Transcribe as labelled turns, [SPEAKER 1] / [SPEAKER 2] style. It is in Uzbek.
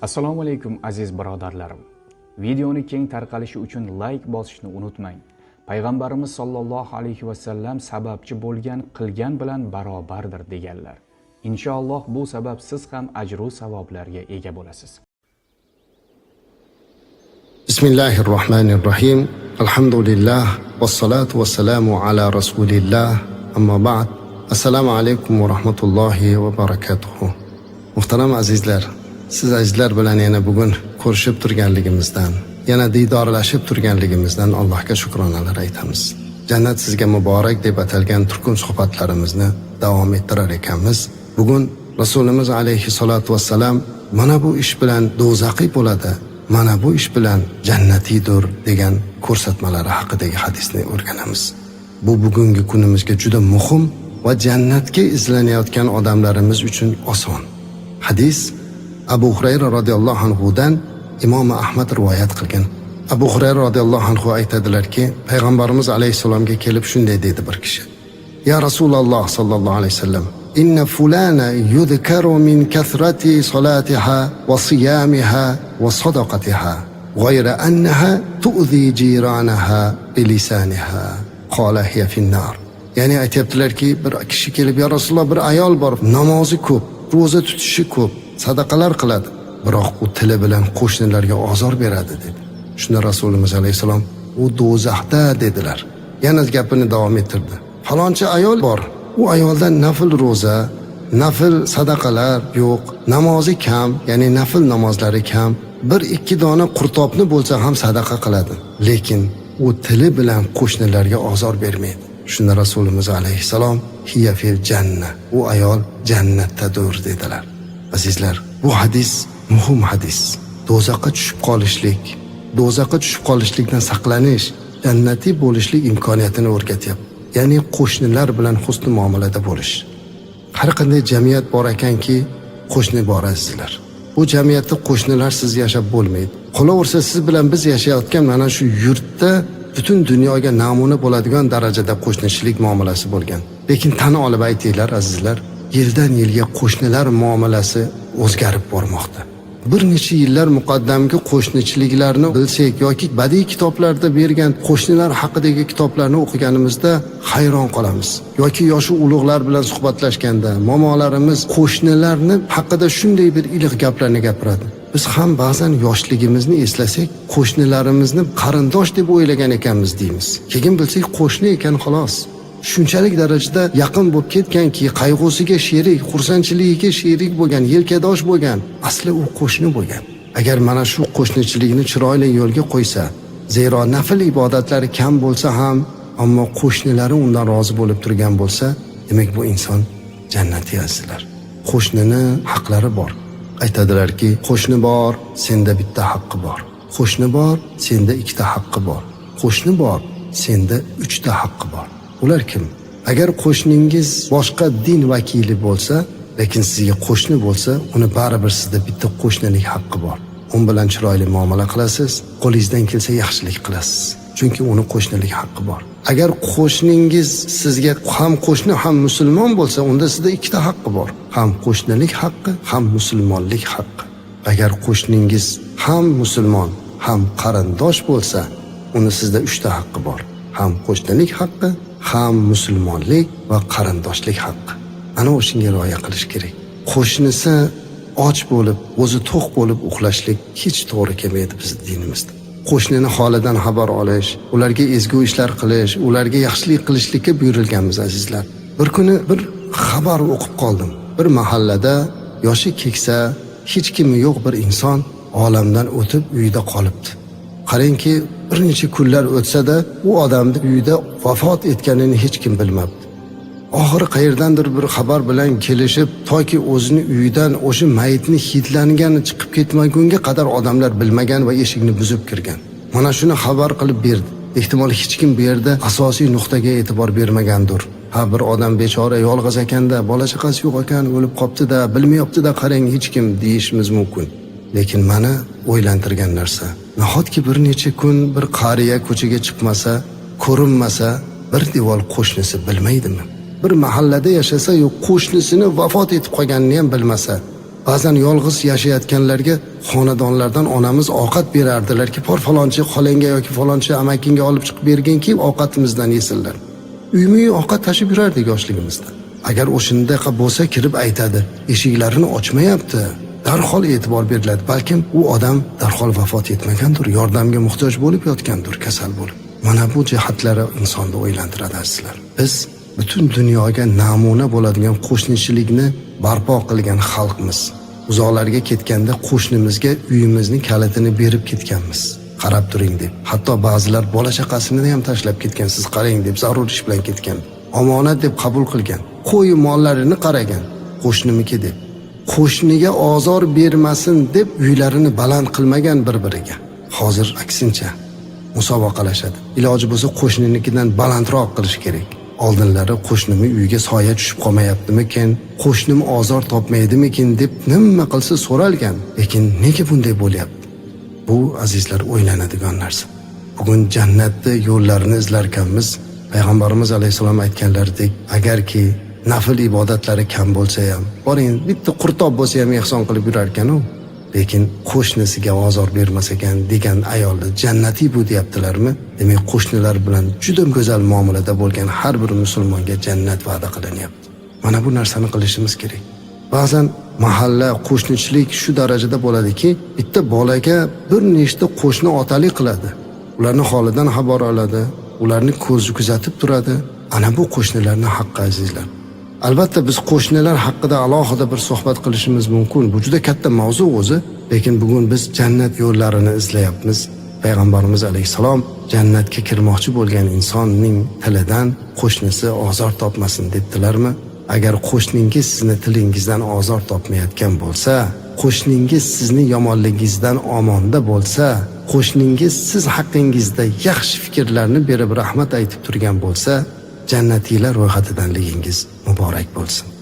[SPEAKER 1] Assalomu alaykum aziz birodarlarim. Videoni keng tarqalishi uchun like bosishni unutmang. Payg'ambarimiz sollallohu alayhi va sallam sababchi bo'lgan qilgan bilan barobardir deganlar. Inshaalloh bu sabab siz ham ajru savoblarga ega bo'lasiz.
[SPEAKER 2] Bismillahirrohmanirrohim. Alhamdulillah vassalatu vassalamu ala rasulillah. Amma ba'd. Assalomu alaykum va rahmatullohi va barakatuh. Muhtaram azizlar, siz azizlar bilan yana bugun ko'rishib turganligimizdan, yana diydorlashib turganligimizdan Allohga shukronalar aytamiz. Jannat sizga muborak deb atalgan turkum suhbatlarimizni davom ettirar ekanmiz. Bugun Rasulimiz alayhi salatu vassalam mana bu ish bilan do'zaqiy bo'ladi, mana bu ish bilan jannatiydir degan ko'rsatmalari haqidagi hadisni o'rganamiz. Bu bugungi kunimizga juda muhim va jannatga izlanayotgan odamlarimiz uchun oson. Hadis Abu Hurayra radhiyallohu anhudan Imom Ahmad rivoyat qilgan. Abu Hurayra radhiyallohu anhu aytadilarki, payg'ambarimiz alayhisalomga kelib shunday dedi bir kishi: "Ya Rasululloh sallallohu alayhi vasallam, inna fulana yudhkaru min kathrati salatiha wa siyamiha wa sadaqatiha, ghayra annaha tu'zi jiranaha bilisaniha, qala hiya fin-nar." Ya'ni aytibdilarki, bir kishi kelib, "Ya Rasululloh, bir ayol bor, namozi ko'p, roza tutishi ko'p, sadaqalar qiladi, biroq u tili bilan qo'shnilarga ozor beradi" dedi. Shunda Rasulimiz alayhisalom, "U do'zaxda" dedilar. Yana gapini davom ettirdi. "Falonchi ayol bor, u ayoldan nafl roza, nafl sadaqalar yo'q, namozi kam, ya'ni nafl namozlari kam, bir ikki dona qurtopni bo'lsa ham sadaqa qiladi, lekin u tili bilan qo'shnilarga ozor bermaydi." Shunda Rasulimiz alayhisalom, "Hiya fil janna", u ayol jannatdadir dedilar. Azizlar, bu hadis muhim hadis. Do'zaxga tushib qolishlikdan saqlanish, jannatiy bo'lishlik imkoniyatini o'rgatyapti. Ya'ni qo'shnilar bilan husn muomalada bo'lish. Har qanday jamiyat bor ekanki, qo'shni bor azizlar. Bu jamiyatda qo'shnilarsiz yashab bo'lmaydi. Qolaversa siz bilan biz yashayotgan mana shu yurtda butun dunyoga namuna bo'ladigan darajada qo'shnichilik muomalasi bo'lgan. Lekin tan olib aytinglar azizlar, yildan yilga qo'shnilar muomalasi o'zgarib bormoqda. Bir necha yillar muqaddamgi qo'shnichiliklarni bilsak yoki badiiy kitoblarda bergan qo'shnilar haqidagi kitoblarni o'qiganimizda hayron qolamiz. Yoki yoshi ulug'lar bilan suhbatlashganda momolarimiz qo'shnilarni haqida shunday bir iliq gaplarni gapiradi. Biz ham ba'zan yoshligimizni eslasak, qo'shnilarimizni qarindosh deb o'ylagan ekanmiz deymiz. Keyin bilsak qo'shni ekan xolos. Shunchalik darajada yaqin bo'lib ketganki, qayg'usiga sherik, xursandchiligiga sherik bo'lgan, yelkadosh bo'lgan, asli u qo'shni bo'lgan. Agar mana shu qo'shnichilikni chiroyli yo'lga qo'ysa, zero nafl ibodatlari kam bo'lsa ham, ammo qo'shnilari undan rozi bo'lib turgan bo'lsa, demak bu inson jannatiy azizlar. Qo'shnini haqlari bor. Aytadilarki, qo'shni bor, senda bitta haqqi bor. Qo'shni bor, senda ikkita haqqi bor. Qo'shni bor, senda uchta haqqi bor. Ular kim? Agar qo'shningiz boshqa din vakili bo'lsa, lekin sizga qo'shni bo'lsa, uni baribir sizda bitta qo'shnilik haqqi bor. U bilan chiroyli muomala qilasiz, qo'lingizdan kelsa yaxshilik qilasiz. Chunki uni qo'shnilik haqqi bor. Agar qo'shningiz sizga ham qo'shni ham musulmon bo'lsa, unda sizda ikkita haqqi bor. Ham qo'shnilik haqqi, ham musulmonlik haqqi. Agar qo'shningiz ham musulmon, ham qarindosh bo'lsa, uni sizda uchta haqqi bor. Ham qo'shnilik haqqi, ham musulmonlik va qarindoshlik haqqi. Ana o'shanga rioya qilish kerak. Qo'shnisi och bo'lib, o'zi to'q bo'lib uxlashlik hech to'g'ri kelmaydi bizning dinimizda. Qo'shnini holidan xabar olish, ularga ezgu ishlar qilish, ularga yaxshilik qilishlikka buyurilganmiz azizlar. Bir kuni bir xabar o'qib qoldim. Bir mahallada yoshi keksa, hech kimi yo'q bir inson olamdan o'tib uyida qolibdi. Qarangki, bir necha kunlar o'tsa-da, u odamning uyida vafot etganini hech kim bilmabdi. Oxiri qayerdandir bir xabar bilan kelishib, toki o'zini uyidan o'sha mayitni hidlangani chiqib ketmagunga qadar odamlar bilmagan va eshikni buzib kirgan. Mana shuni xabar qilib berdi. Ehtimol hech kim bu yerda asosiy nuqtaga e'tibor bermagandir. Ha, bir odam bechora yolg'iz ekanda, bola chaqasi yo'q ekan, o'lib qopti-da, bilmayapti-da, qarang hech kim deyishimiz mumkin. Lekin mana o'ylantirgan narsa, nahotki bir necha kun bir qariya ko'chaga chiqmasa, ko'rinmasa, bir devor qo'shnisi bilmaydimi? Bir mahallada yashasa, yo'q qo'shnisini vafot etib qolganini ham bilmasa, Ba'zan yolg'iz yashayotganlarga xonadonlardan onamiz ovqat berardilarki, "Por falonchi xolangga yoki falonchi amakingga olib chiqib berginki, ovqatimizdan yesinlar." Uyma-uy ovqat tashib yurardik yoshligimizda. Agar o'shandaqa bo'lsa, kirib aytadi, "Eshiklarini ochmayapti." Darhol e'tibor beriladi. Balkim u odam darhol vafot etmagandir, yordamga muhtoj bo'lib yotgandir, kasal bo'lib. Mana bu jihatlari insonni o'ylantiradi azizlar. Biz butun dunyoga namuna bo'ladigan qo'shnichilikni barpo qilgan xalqmiz. Uzoqlarga ketganda qo'shnimizga uyimizning kalitini berib ketganmiz. Qarab turing deb. Hatto ba'zilar bola chaqasini ham tashlab ketgan, siz qarang deb zarur ish bilan ketgan. Omonat deb qabul qilgan. Qo'y mollarini qaragan, qo'shnimiki deb. Qo'shniga ozor bermasin deb uylarini baland qilmagan bir-biriga. Hozir aksincha musobaqalashadi. Iloji bo'lsa qo'shninikidan balandroq qilish kerak. Oldinlari qo'shnimi uyga soya tushib qolmayaptimikin, qo'shnim ozor topmaydimikin deb nima qilsa so'ralgan. Lekin nega bunday bo'lyapti? Bu azizlar o'ylanadigan narsa. Bugun jannatni yo'llarini izlarkanmiz. Payg'ambarimiz alayhisalom aytganlaridek, agarki nafl ibodatlari kam bo'lsa ham, boring bitta qurtob bo'lsa ham ehson qilib yurar ekan-u. Lekin qo'shnisiga ozor bermas ekan degan ayolni jannatiy bu deyaptilarmi? Demak, qo'shnilar bilan juda go'zal muomalada bo'lgan har bir musulmonga jannat va'da qilinyapti. Mana bu narsani qilishimiz kerak. Ba'zan mahalla qo'shnichilik shu darajada bo'ladiki, bitta bolaga bir nechta qo'shni otalik qiladi. Ularning holidan xabar oladi, ularni ko'zi kuzatib turadi. Ana bu qo'shnilarning haqqi azizlar. Albatta biz qo'shnilar haqida alohida bir suhbat qilishimiz mumkin. Bu juda katta mavzu o'zi, lekin bugun biz jannat yo'llarini izlayapmiz. Payg'ambarimiz alayhisalom jannatga kirmoqchi bo'lgan insonning tilidan qo'shnisi ozor topmasin dedilarmi? Agar qo'shningiz sizni tilingizdan ozor topmayotgan bo'lsa, qo'shningiz sizni yomonligingizdan omonda bo'lsa, qo'shningiz siz haqingizda yaxshi fikrlarni berib rahmat aytib turgan bo'lsa, jannatiylar ro'yxatidanligingiz muborak bo'lsin.